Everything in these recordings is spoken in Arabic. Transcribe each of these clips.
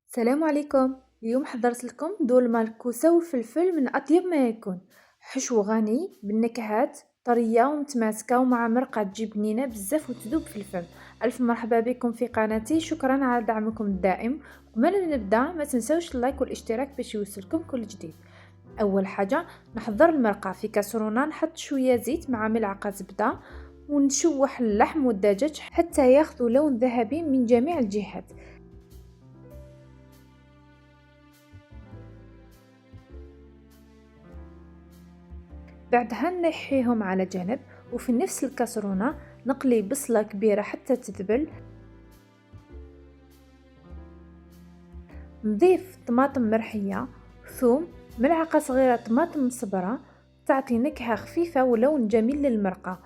السلام عليكم. اليوم حضرت لكم دولمة الكوسة والفلفل من أطيب ما يكون. حشو غني بالنكهات طرية ومتماسكة ومع مرقة تجي بنينة بزاف وتذوب في الفم. ألف مرحبا بكم في قناتي، شكرا على دعمكم الدائم. قبل ما نبدأ ما تنسوش اللايك والاشتراك باش يوصلكم كل جديد. أول حاجة نحضر المرقة في كاسرونة، نحط شوية زيت مع ملعقة زبدة ونشوح اللحم والدجاج حتى ياخذوا لون ذهبي من جميع الجهات. بعدها نحيهم على جنب، وفي نفس الكاسرونة نقلي بصلة كبيرة حتى تذبل. نضيف طماطم مرحية، ثوم، ملعقة صغيرة طماطم مصبرة تعطي نكهة خفيفة ولون جميل للمرقة.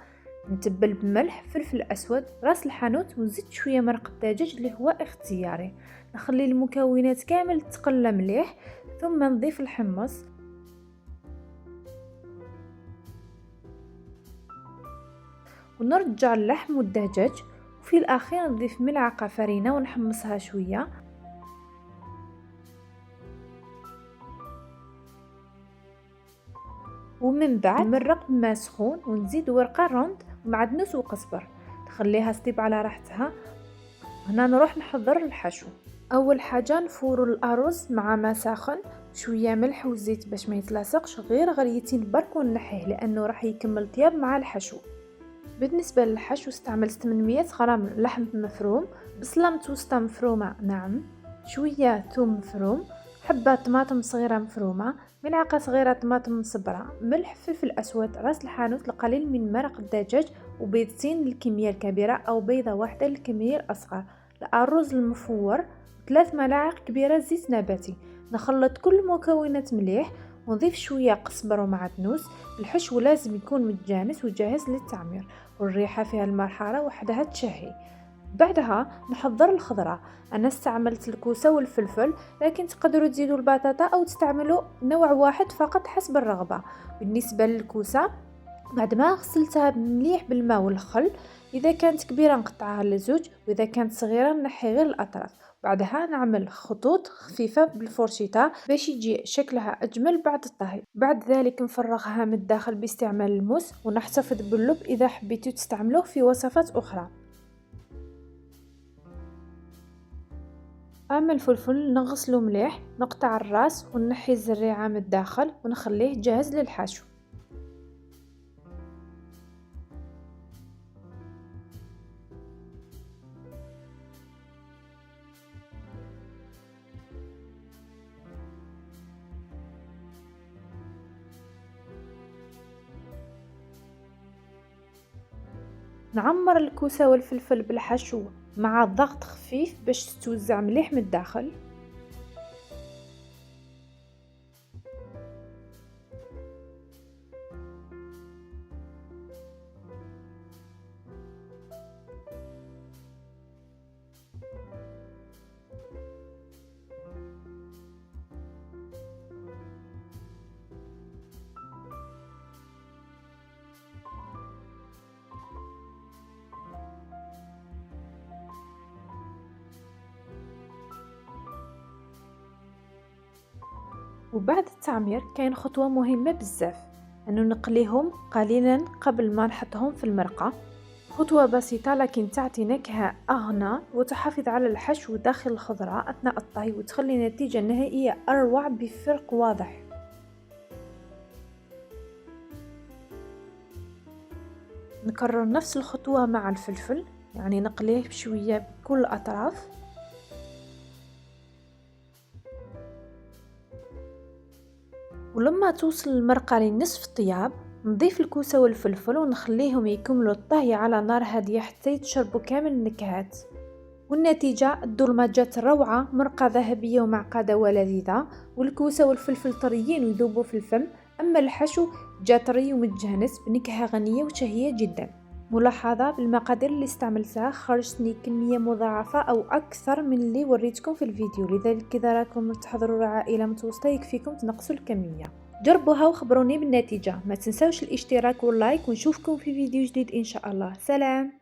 نتبل بملح، فلفل أسود، راس الحانوت، ونزيد شوية مرق الدجاج اللي هو اختياري. نخلي المكونات كامل تقلى مليح، ثم نضيف الحمص ونرجع اللحم والدجاج، وفي الأخير نضيف ملعقة فرينة ونحمصها شوية. ومن بعد نمرق بماء سخون ونزيد ورقة روند ومعدنوس وقزبر، نخليها تطيب على راحتها. هنا نروح نحضر الحشو. أول حاجة نفور الأرز مع ماء ساخن، شوية ملح وزيت باش ما يتلاصقش، غير غريتين برك ونحيه لأنه راح يكمل طياب مع الحشو. بالنسبة للحشو استعملت 800 غرام لحم مفروم، بصلة متوسطة مفرومة ناعم، شوية ثوم مفروم، حبة طماطم صغيرة مفرومة، ملعقة صغيرة طماطم مصبرة، ملح، فلفل أسود، راس الحانوت، القليل من مرق الدجاج، وبيضتين للكمية الكبيرة أو بيضة واحدة للكمية الأصغر، الأرز المفور، 3 ملاعق كبيرة زيت نباتي. نخلط كل المكونات مليح ونضيف شوية قزبر ومعدنوس. الحشو لازم يكون متجانس وجاهز للتعمير، والريحة في هالمرحلة وحدها تشهي. بعدها نحضر الخضرة. أنا استعملت الكوسة والفلفل، لكن تقدروا تزيدوا البطاطا أو تستعملوا نوع واحد فقط حسب الرغبة. بالنسبة للكوسة بعد ما غسلتها مليح بالماء والخل، إذا كانت كبيرة نقطعها لزوج، وإذا كانت صغيرة نحي غير الأطراف. بعدها نعمل خطوط خفيفة بالفرشيطة باش يجي شكلها أجمل بعد الطهي. بعد ذلك نفرغها من الداخل باستعمال الموس، ونحتفظ باللب إذا حبيتوا تستعملوه في وصفات أخرى. أما الفلفل نغسله مليح، نقطع الراس ونحي الزريعة من الداخل ونخليه جاهز للحشو. نعمر الكوسة والفلفل بالحشو مع ضغط خفيف باش تتوزع مليح من الداخل. وبعد التعمير كاين خطوة مهمة بزاف، انه نقليهم قليلا قبل ما نحطهم في المرقة. خطوة بسيطة لكن تعطي نكهة أغنى وتحافظ على الحشو داخل الخضرة أثناء الطهي، وتخلي النتيجة النهائية أروع بفرق واضح. نكرر نفس الخطوة مع الفلفل، يعني نقليه بشوية بكل الأطراف. ولما توصل المرقة لنصف طياب نضيف الكوسة والفلفل ونخليهم يكملوا الطهي على نار هادية حتى يتشربوا كامل النكهات. والنتيجة الدولمة جات روعة، مرقة ذهبية ومعقدة ولذيذة، والكوسة والفلفل طريين ويذوبوا في الفم. أما الحشو جا طري ومتجانس بنكهة غنية وشهية جدا. ملاحظة بالمقادير اللي استعملتها خرجتني كمية مضاعفة أو أكثر من اللي وريتكم في الفيديو، لذلك إذا راكم تحضروا عائلة متوسطة يكفيكم تنقصوا الكمية. جربوها وخبروني بالنتيجة. ما تنسوش الاشتراك واللايك، ونشوفكم في فيديو جديد إن شاء الله. سلام.